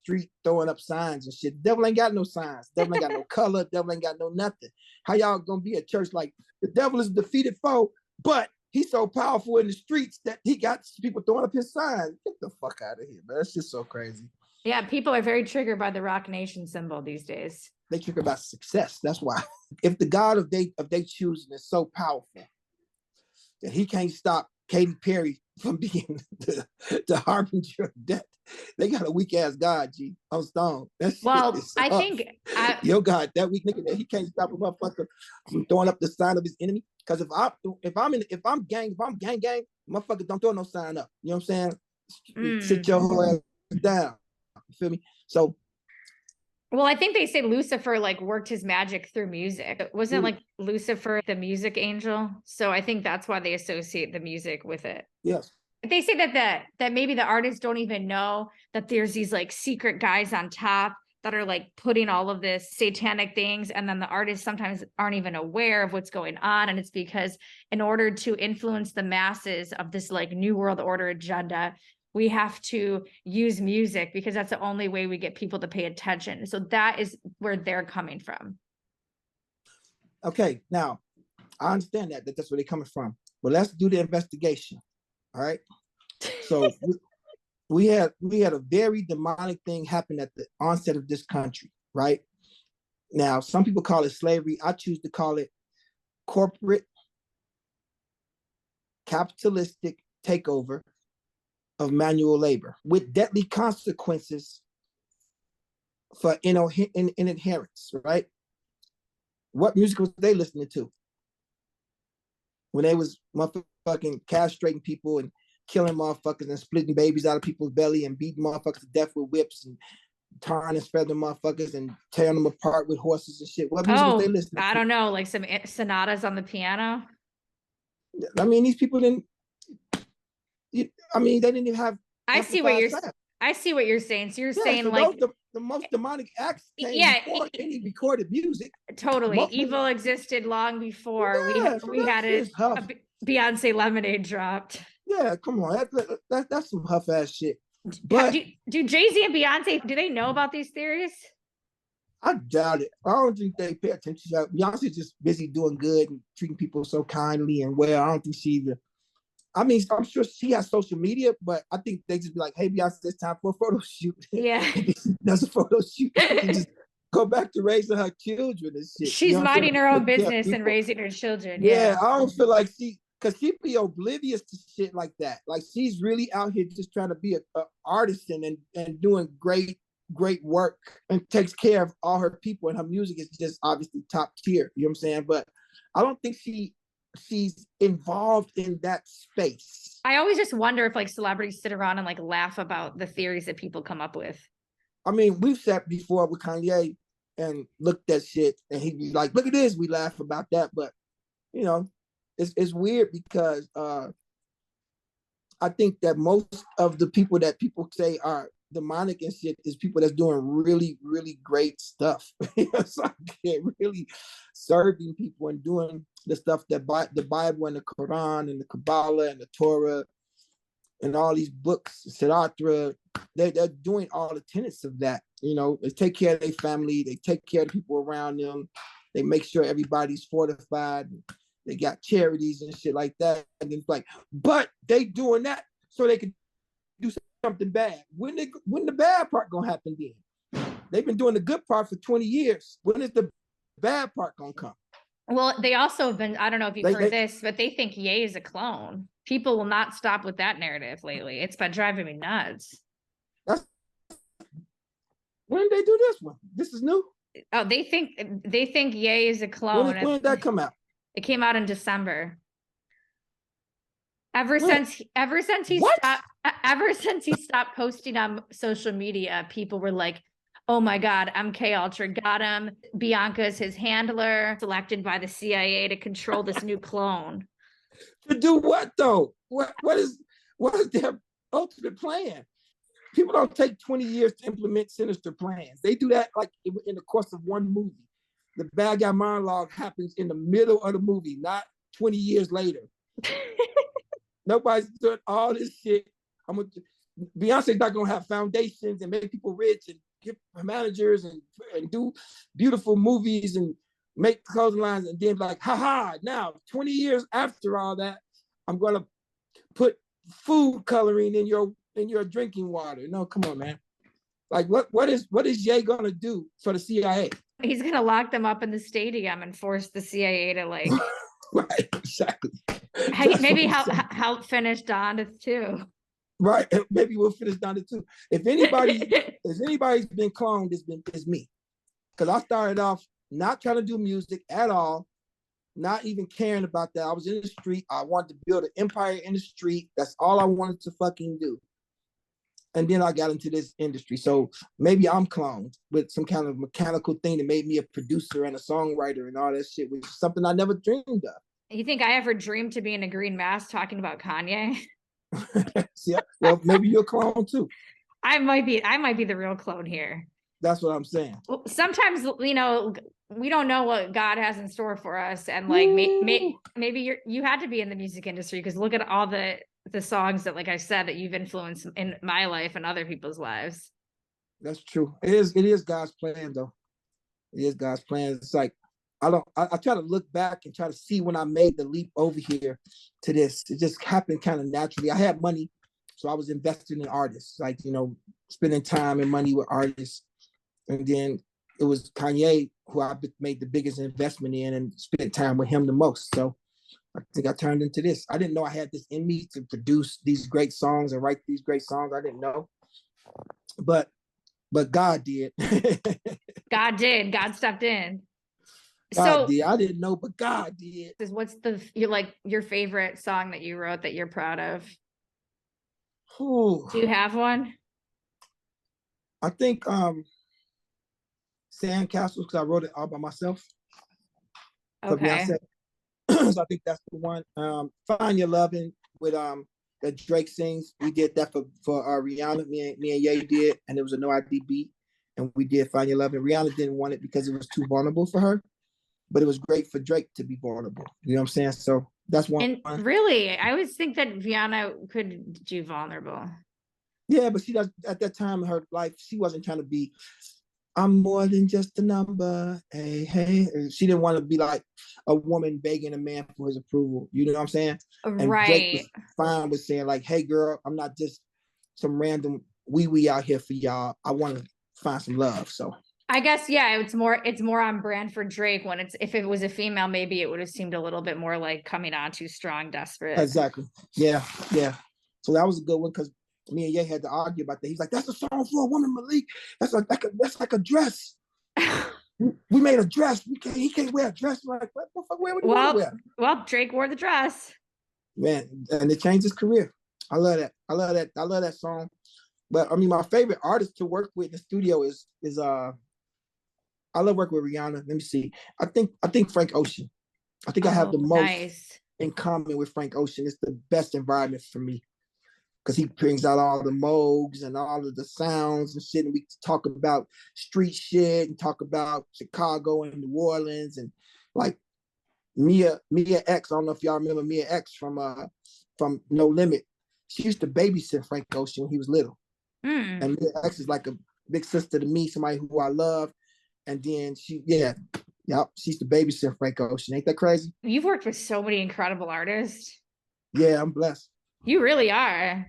Speaker 3: street throwing up signs and shit. The devil ain't got no signs. The devil ain't got no color. The devil ain't got no nothing. How y'all gonna be at church like the devil is a defeated foe, but he's so powerful in the streets that he got people throwing up his signs? Get the fuck out of here, man. That's just so crazy.
Speaker 1: Yeah, people are very triggered by the Rock Nation symbol these days.
Speaker 3: They trigger about success. That's why. If the God of they choosing is so powerful that he can't stop Katy Perry from being the harbinger of death, they got a weak ass God, G. I'm stoned.
Speaker 1: Well, I think
Speaker 3: your God, that weak nigga, that he can't stop a motherfucker from throwing up the sign of his enemy. Because if I'm gang, motherfucker don't throw no sign up. You know what I'm saying? Sit your whole ass down. You feel me? So.
Speaker 1: Well, I think they say Lucifer like worked his magic through music. It wasn't like Lucifer the music angel. So I think that's why they associate the music with it.
Speaker 3: Yes.
Speaker 1: They say that maybe the artists don't even know that there's these like secret guys on top that are like putting all of this satanic things, and then the artists sometimes aren't even aware of what's going on. And it's because in order to influence the masses of this like new world order agenda, we have to use music because that's the only way we get people to pay attention. So that is where they're coming from.
Speaker 3: Okay, now I understand that's where they're coming from. But let's do the investigation. All right. So we had a very demonic thing happen at the onset of this country, right? Now, some people call it slavery. I choose to call it corporate capitalistic takeover of manual labor with deadly consequences for inadherence, right? What music was they listening to when they was motherfucking castrating people and killing motherfuckers and splitting babies out of people's belly and beating motherfuckers to death with whips and tarring and spreading motherfuckers and tearing them apart with horses and shit? What music was they listening to?
Speaker 1: I don't know, like some sonatas on the piano.
Speaker 3: I mean, these people didn't. I mean, they didn't even have.
Speaker 1: I see what you're saying. So you're saying like
Speaker 3: the most demonic acts came before any recorded music.
Speaker 1: Totally. Evil existed long before we had a Beyonce Lemonade dropped.
Speaker 3: Yeah, come on. That's some huff ass shit. But
Speaker 1: do Jay Z and Beyonce, do they know about these theories?
Speaker 3: I doubt it. I don't think they pay attention. Beyonce's just busy doing good and treating people so kindly and well. I don't think she even. I mean, I'm sure she has social media, but I think they just be like, "Hey, Beyonce, it's time for a photo shoot."
Speaker 1: Yeah,
Speaker 3: that's a photo shoot. Just go back to raising her children and shit.
Speaker 1: She's minding her own business and raising her children.
Speaker 3: Yeah, I don't feel like because she be oblivious to shit like that. Like she's really out here just trying to be an artisan and doing great work and takes care of all her people, and her music is just obviously top tier. You know what I'm saying? But I don't think she's involved in that space.
Speaker 1: I always just wonder if like celebrities sit around and like laugh about the theories that people come up with.
Speaker 3: I mean, we've sat before with Kanye and looked at shit and he'd be like, "Look at this," we laugh about that. But you know, it's weird because I think that most of the people that people say are demonic and shit is people that's doing really, really great stuff. So really serving people and doing the stuff that the Bible and the Quran and the Kabbalah and the Torah and all these books, Siddhartha, they're doing all the tenets of that. You know, they take care of their family, they take care of the people around them, they make sure everybody's fortified, they got charities and shit like that. And it's like, but they doing that so they can do something bad. When the bad part gonna happen then? They've been doing the good part for 20 years. When is the bad part gonna come?
Speaker 1: Well, they also have been, I don't know if you've heard this, but they think Ye is a clone. People will not stop with that narrative lately. It's been driving me nuts.
Speaker 3: When did they do this one? This is new?
Speaker 1: Oh, they think Ye is a clone.
Speaker 3: When did that come out?
Speaker 1: It came out in December. Ever since he stopped posting on social media, people were like, "Oh my God, MK Ultra got him. Bianca's his handler, selected by the CIA to control this new clone."
Speaker 3: To do what though? What is their ultimate plan? People don't take 20 years to implement sinister plans. They do that like in the course of one movie. The bad guy monologue happens in the middle of the movie, not 20 years later. Nobody's doing all this shit. Beyonce's not gonna have foundations and make people rich and give managers and do beautiful movies and make clothing lines and then be like, haha, now 20 years after all that, I'm gonna put food coloring in your drinking water. No, come on, man. Like what is Ye gonna do for the CIA?
Speaker 1: He's gonna lock them up in the stadium and force the CIA to like
Speaker 3: Right, exactly.
Speaker 1: maybe help finish Donda too.
Speaker 3: Right, maybe we'll finish Donda too. If anybody's been cloned, it's me. Because I started off not trying to do music at all, not even caring about that. I was in the street. I wanted to build an empire in the street. That's all I wanted to fucking do. And then I got into this industry. So maybe I'm cloned with some kind of mechanical thing that made me a producer and a songwriter and all that shit, which is something I never dreamed of.
Speaker 1: You think I ever dreamed to be in a green mask talking about Kanye?
Speaker 3: Yeah, well, maybe you're a clone too.
Speaker 1: I might be the real clone here.
Speaker 3: That's what I'm saying.
Speaker 1: Well, sometimes, we don't know what God has in store for us. And like, maybe you had to be in the music industry because look at all the songs that, like I said, that you've influenced in my life and other people's lives.
Speaker 3: That's true. It is God's plan though. It is God's plan. It's like, I try to look back and try to see when I made the leap over here to this. It just happened kind of naturally. I had money, so I was investing in artists, like, spending time and money with artists. And then it was Kanye who I made the biggest investment in and spent time with him the most. So I think I turned into this. I didn't know I had this in me to produce these great songs and write these great songs. I didn't know. But God did.
Speaker 1: God did. God stepped in.
Speaker 3: God did. I didn't know, but God did.
Speaker 1: What's your favorite song that you wrote that you're proud of?
Speaker 3: Ooh.
Speaker 1: Do you have one?
Speaker 3: I think Sandcastles, because I wrote it all by myself.
Speaker 1: Okay.
Speaker 3: So I think that's the one. Find Your Lovin' with that Drake sings. We did that for Rihanna. Me and Ye did, and it was a no ID beat, and we did Find Your Lovin'. Rihanna didn't want it because it was too vulnerable for her, but it was great for Drake to be vulnerable. You know what I'm saying? So that's one.
Speaker 1: And really, I always think that Rihanna could do vulnerable.
Speaker 3: Yeah, but she does at that time in her life, she wasn't trying to be, I'm more than just a number. Hey, hey. She didn't want to be like a woman begging a man for his approval. You know what I'm saying? And
Speaker 1: right.
Speaker 3: Drake was fine with saying like, hey girl, I'm not just some random wee out here for y'all. I want to find some love. So
Speaker 1: I guess, yeah, it's more on brand for Drake. If it was a female, maybe it would have seemed a little bit more like coming on too strong, desperate.
Speaker 3: Exactly. Yeah. So that was a good one because me and Ye had to argue about that. He's like, that's a song for a woman, Malik. That's like a dress. We made a dress. He can't wear a dress. I'm like, what the fuck? Where would he wear?
Speaker 1: Well, Drake wore the dress.
Speaker 3: Man, and it changed his career. I love that. I love that song. But I mean, my favorite artist to work with in the studio is I love working with Rihanna. Let me see. I think Frank Ocean. I think I have the most in common with Frank Ocean. It's the best environment for me because he brings out all the moogs and all of the sounds and shit. And we talk about street shit and talk about Chicago and New Orleans and like Mia X. I don't know if y'all remember Mia X from No Limit. She used to babysit Frank Ocean when he was little. And Mia X is like a big sister to me, somebody who I love. And then she's the babysit Frank Ocean. Ain't that crazy?
Speaker 1: You've worked with so many incredible artists.
Speaker 3: Yeah, I'm blessed.
Speaker 1: You really are.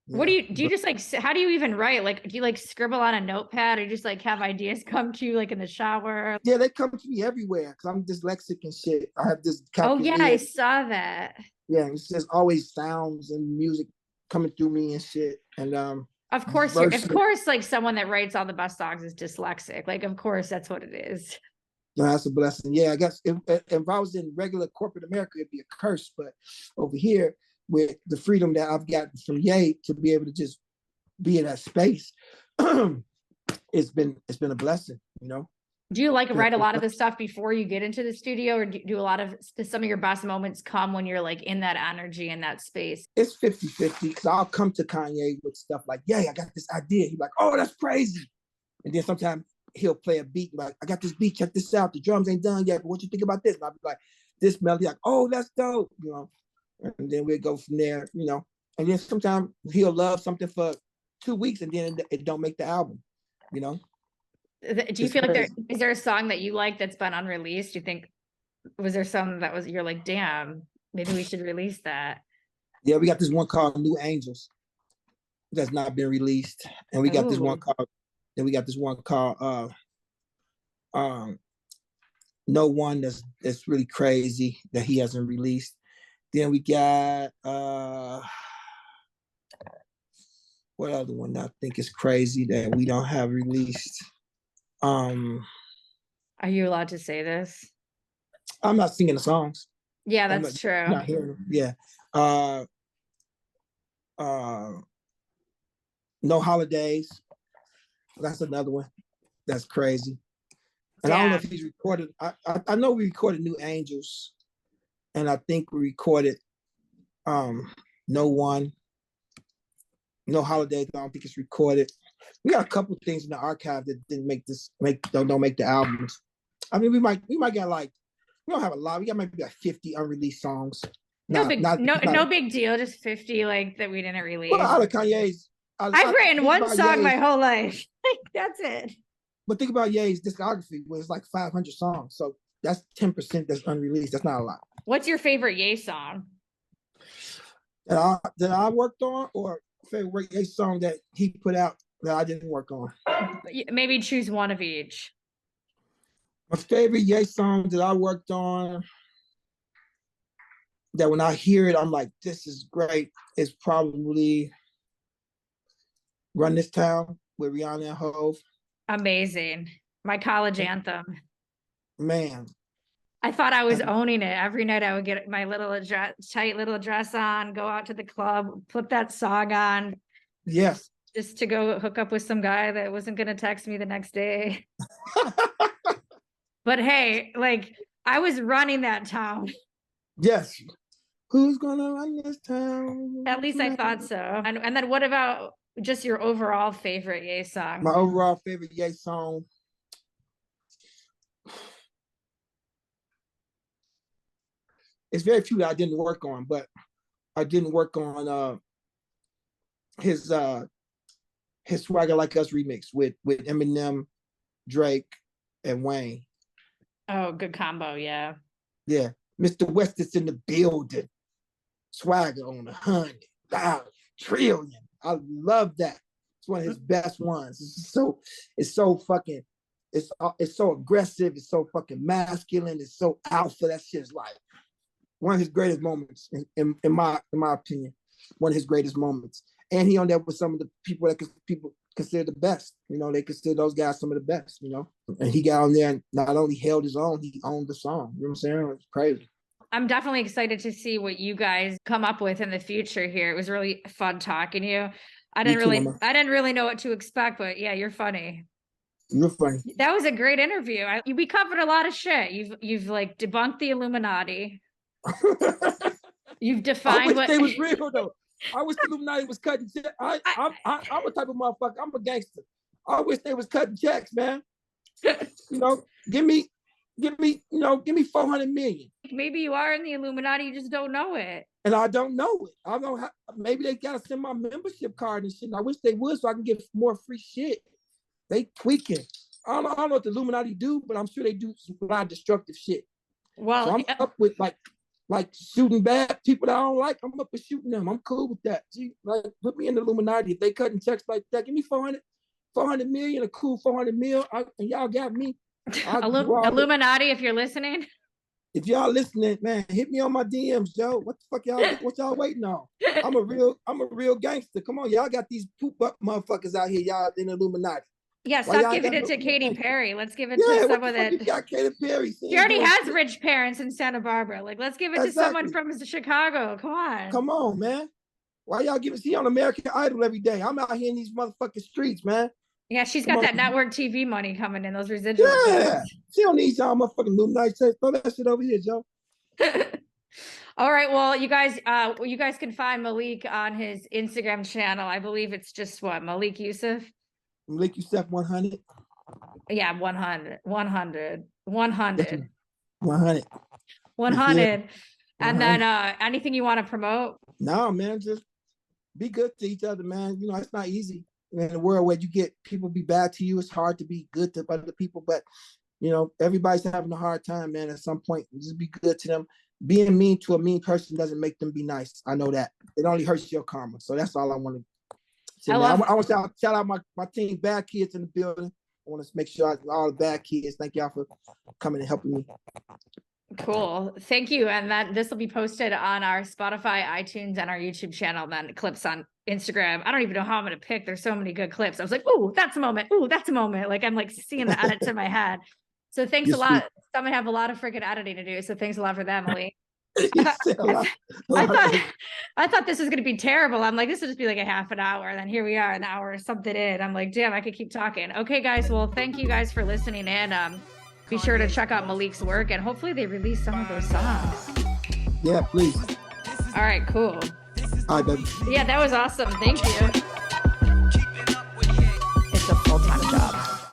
Speaker 3: Yeah.
Speaker 1: What do you just like, how do you even write? Like, do you like scribble on a notepad or just like have ideas come to you like in the shower?
Speaker 3: Yeah, they come to me everywhere because I'm dyslexic and shit. I have this.
Speaker 1: Oh yeah, I saw that.
Speaker 3: Yeah, it's just always sounds and music coming through me and shit. And
Speaker 1: of course, like someone that writes all the best songs is dyslexic. Like, of course, that's what it is.
Speaker 3: No, that's a blessing. Yeah, I guess if I was in regular corporate America, it'd be a curse. But over here, with the freedom that I've gotten from Ye to be able to just be in that space, it's been a blessing, you know.
Speaker 1: Do you like
Speaker 3: Yeah.
Speaker 1: write a lot of the stuff before you get into the studio, or do a lot of some of your best moments come when you're like in that energy in that space?
Speaker 3: It's 50-50 because I'll come to Kanye with stuff like, yeah, I got this idea. He's like, oh, that's crazy. And then sometimes he'll play a beat like, I got this beat, check this out. The drums ain't done yet, but what you think about this? And I'll be like, this melody, like, oh, that's dope, you know. And then we'll go from there, you know. And then sometimes he'll love something for 2 weeks and then it don't make the album, you know.
Speaker 1: Do you
Speaker 3: It's
Speaker 1: feel like
Speaker 3: crazy.
Speaker 1: is there a song that you like that's been unreleased? Do you think was there some that was you're like, damn, maybe we should release that?
Speaker 3: Yeah, we got this one called New Angels that's not been released. And we got this one
Speaker 1: Ooh.
Speaker 3: called, then we got this one called No One that's really crazy that he hasn't released. Then we got what other one I think is crazy that we don't have released?
Speaker 1: Are you allowed to say this?
Speaker 3: I'm not singing the songs.
Speaker 1: Yeah,
Speaker 3: I'm
Speaker 1: that's true.
Speaker 3: not hearing them. Yeah. No Holidays. That's another one. That's crazy. And I don't know if he's recorded. I know we recorded New Angels, and I think we recorded No One. No Holidays. I don't think it's recorded. We got a couple things in the archive that didn't don't make the albums. I mean, we might get like, we don't have a lot. We got maybe like 50 unreleased songs.
Speaker 1: No big deal. Just 50 like that we didn't release.
Speaker 3: Well, out of Kanye's.
Speaker 1: I've written one song my whole life. That's it.
Speaker 3: But think about Ye's discography, where it's like 500 songs. So that's 10% that's unreleased. That's not a lot.
Speaker 1: What's your favorite Ye song?
Speaker 3: That I worked on, or favorite Ye song that he put out that I didn't work on?
Speaker 1: Maybe choose one of each.
Speaker 3: My favorite Ye song that I worked on, that when I hear it, I'm like, this is great, is probably Run This Town with Rihanna and Hove.
Speaker 1: Amazing. My college anthem.
Speaker 3: Man.
Speaker 1: I thought I was owning it. Every night I would get my tight little dress on, go out to the club, put that song on.
Speaker 3: Yes.
Speaker 1: Just to go hook up with some guy that wasn't going to text me the next day. But hey, like, I was running that town.
Speaker 3: Yes. Who's gonna run this town?
Speaker 1: At least I thought so. And then what about just your overall favorite Ye song?
Speaker 3: My overall favorite Ye song. It's very few that I didn't work on, but I didn't work on his Swagger Like Us remix with Eminem, Drake, and Wayne.
Speaker 1: Oh, good combo, yeah.
Speaker 3: Yeah. Mr. West is in the building. Swagger on 100,000 trillion. I love that. It's one of his best ones. It's so fucking, it's so aggressive. It's so fucking masculine. It's so alpha. That shit's like one of his greatest moments, in my opinion. One of his greatest moments. And he on there with some of the people that people consider the best. You know, they consider those guys some of the best, you know. And he got on there and not only held his own, he owned the song. You know what I'm saying? It's crazy.
Speaker 1: I'm definitely excited to see what you guys come up with in the future here. It was really fun talking to you. I didn't really know what to expect, but yeah, you're funny.
Speaker 3: You're funny.
Speaker 1: That was a great interview. We covered a lot of shit. You've like debunked the Illuminati. You've defined
Speaker 3: I wish they was real though. I wish the Illuminati was cutting checks. I'm a type of motherfucker. I'm a gangster. I wish they was cutting checks, man. You know, give me 400 million.
Speaker 1: Maybe you are in the Illuminati, you just don't know it.
Speaker 3: And I don't know it. I don't have, maybe they gotta send my membership card and shit. And I wish they would so I can get more free shit. They tweaking. I don't know what the Illuminati do, but I'm sure they do a lot of destructive shit.
Speaker 1: Well,
Speaker 3: so I'm up with like shooting bad people that I don't like. I'm up with shooting them. I'm cool with that. Gee, like, put me in the Illuminati. If they cutting checks like that, give me 400 million, a cool 400 mil, and y'all got me.
Speaker 1: Illuminati, if you're listening.
Speaker 3: If y'all listening, man, hit me on my DMs, Joe. What the fuck what y'all waiting on? I'm a real gangster. Come on, y'all got these poop up motherfuckers out here, y'all in the Illuminati.
Speaker 1: Yeah, stop giving it to Katy Perry. Let's give it to someone that
Speaker 3: got Katy Perry.
Speaker 1: She already has rich parents in Santa Barbara. Like, let's give it to someone from Chicago. Come on,
Speaker 3: man. Why y'all giving? See on American Idol every day. I'm out here in these motherfucking streets, man.
Speaker 1: Yeah, she's
Speaker 3: Come
Speaker 1: got
Speaker 3: on.
Speaker 1: that network TV money coming in, those residual
Speaker 3: Yeah. She don't need y'all motherfucking Illuminati. Throw that shit over here, Joe.
Speaker 1: checks. All right. Well, you guys can find Malik on his Instagram channel. I believe it's just what, Malik Yusef?
Speaker 3: Malik Yusef 100.
Speaker 1: Yeah, 100, 100, 100,
Speaker 3: 100.
Speaker 1: 100. And then
Speaker 3: 100.
Speaker 1: anything you want to promote?
Speaker 3: No, man, just be good to each other, man. You know, it's not easy in a world where you get people be bad to you. It's hard to be good to other people, but you know, everybody's having a hard time, man. At some point, just be good to them. Being mean to a mean person doesn't make them be nice. I know that. It only hurts your karma. So that's all I want to say. I want to shout out my team, Bad Kids in the building. I want to make sure all the bad kids, thank y'all for coming and helping me.
Speaker 1: Cool. Thank you. And then this will be posted on our Spotify, iTunes, and our YouTube channel. Then clips on Instagram. I don't even know how I'm going to pick. There's so many good clips. I was like, oh, that's a moment. Oh, that's a moment. Like I'm like seeing the edits in my head. So thanks a lot. I'm going to have a lot of freaking editing to do. So thanks a lot for that, Malik. I thought this was going to be terrible. I'm like, this will just be like a half an hour. And then here we are, an hour or something in. I'm like, damn, I could keep talking. Okay, guys. Well, thank you guys for listening in. Be sure to check out Malik's work and hopefully they release some of those songs.
Speaker 3: Yeah, please.
Speaker 1: All right, cool.
Speaker 3: All right, baby.
Speaker 1: Yeah, that was awesome. Thank you.